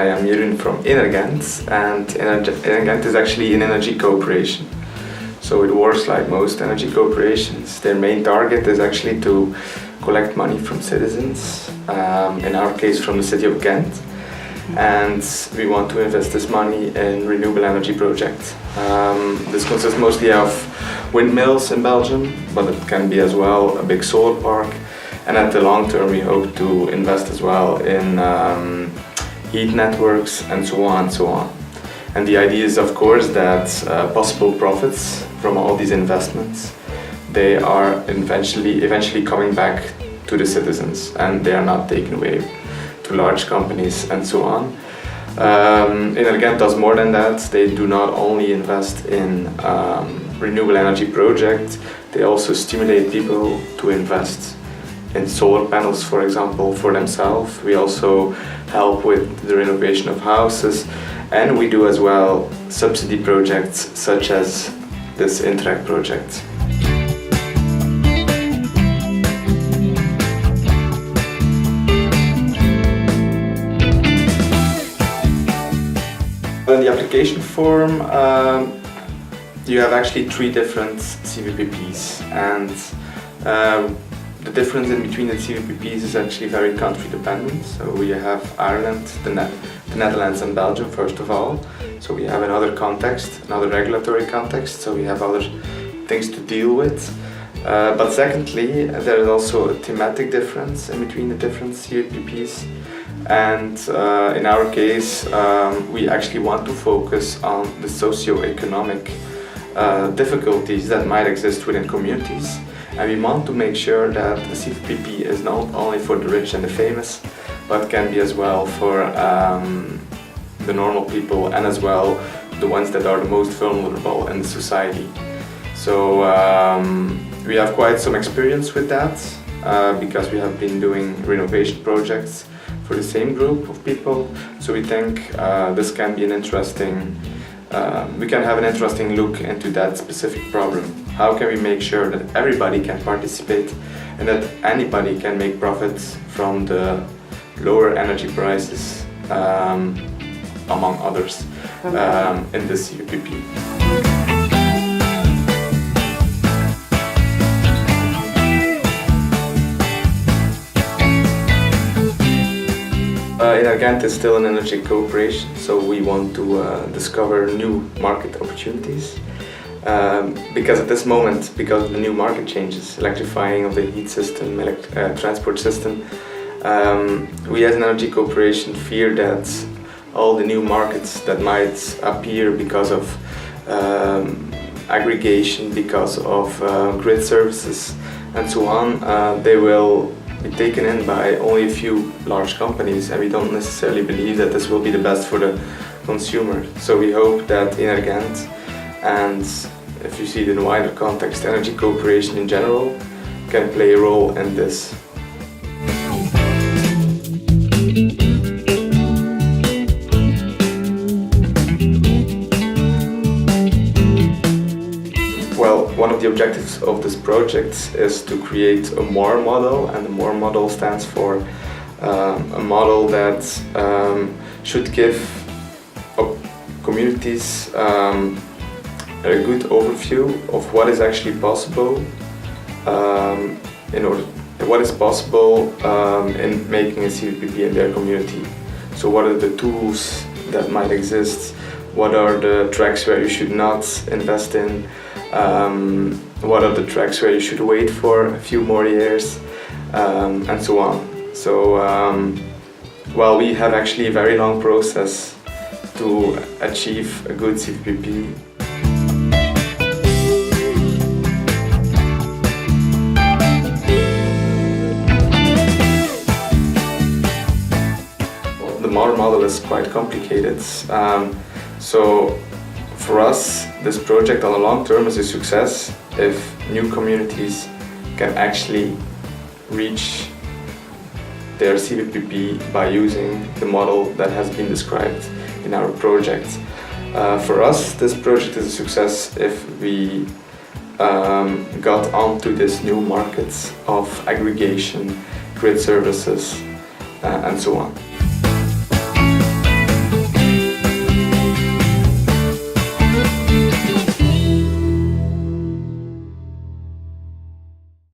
I am Jeroen from Energent, and Energent is actually an energy corporation. So it works like most energy corporations. Their main target is actually to collect money from citizens, in our case from the city of Ghent. And we want to invest this money in renewable energy projects. This consists mostly of windmills in Belgium, but it can be as well a big solar park. And at the long term we hope to invest as well in heat networks and so on and so on. And the idea is of course that possible profits from all these investments, they are eventually coming back to the citizens and they are not taken away to large companies and so on. Energent does more than that. They do not only invest in renewable energy projects, they also stimulate people to invest in solar panels, for example, for themselves. We also help with the renovation of houses, and we do as well subsidy projects such as this Interact project. In the application form, you have actually 3 different cVPPs, and the difference in between the cVPPs is actually very country dependent. So we have Ireland, the Netherlands and Belgium first of all. So we have another context, another regulatory context, so we have other things to deal with. But secondly, there is also a thematic difference in between the different cVPPs. And in our case, we actually want to focus on the socio-economic difficulties that might exist within communities. And we want to make sure that the cVPP is not only for the rich and the famous, but can be as well for the normal people and as well the ones that are the most vulnerable in the society. So we have quite some experience with that because we have been doing renovation projects for the same group of people. So we think this can be an interesting, we can have an interesting look into that specific problem. How can we make sure that everybody can participate and that anybody can make profits from the lower energy prices, among others, in this cVPP. Energent is still an energy corporation, so we want to discover new market opportunities. Because at this moment, because of the new market changes, electrifying of the heat system, transport system, we as an energy corporation fear that all the new markets that might appear because of aggregation, because of grid services and so on, they will be taken in by only a few large companies, and we don't necessarily believe that this will be the best for the consumer. So we hope that Energent, and if you see it in a wider context, energy corporation in general, can play a role in this. Well, one of the objectives of this project is to create a MORE model, and the MORE model stands for a model that should give communities a good overview of what is actually possible in making a cVPP in their community. So what are the tools that might exist? What are the tracks where you should not invest in? What are the tracks where you should wait for a few more years, and so on. So well, we have actually a very long process to achieve a good cVPP. The MORE model is quite complicated. So for us, this project on the long term is a success if new communities can actually reach their cVPP by using the model that has been described in our project. For us, this project is a success if we got onto this new markets of aggregation, grid services, and so on.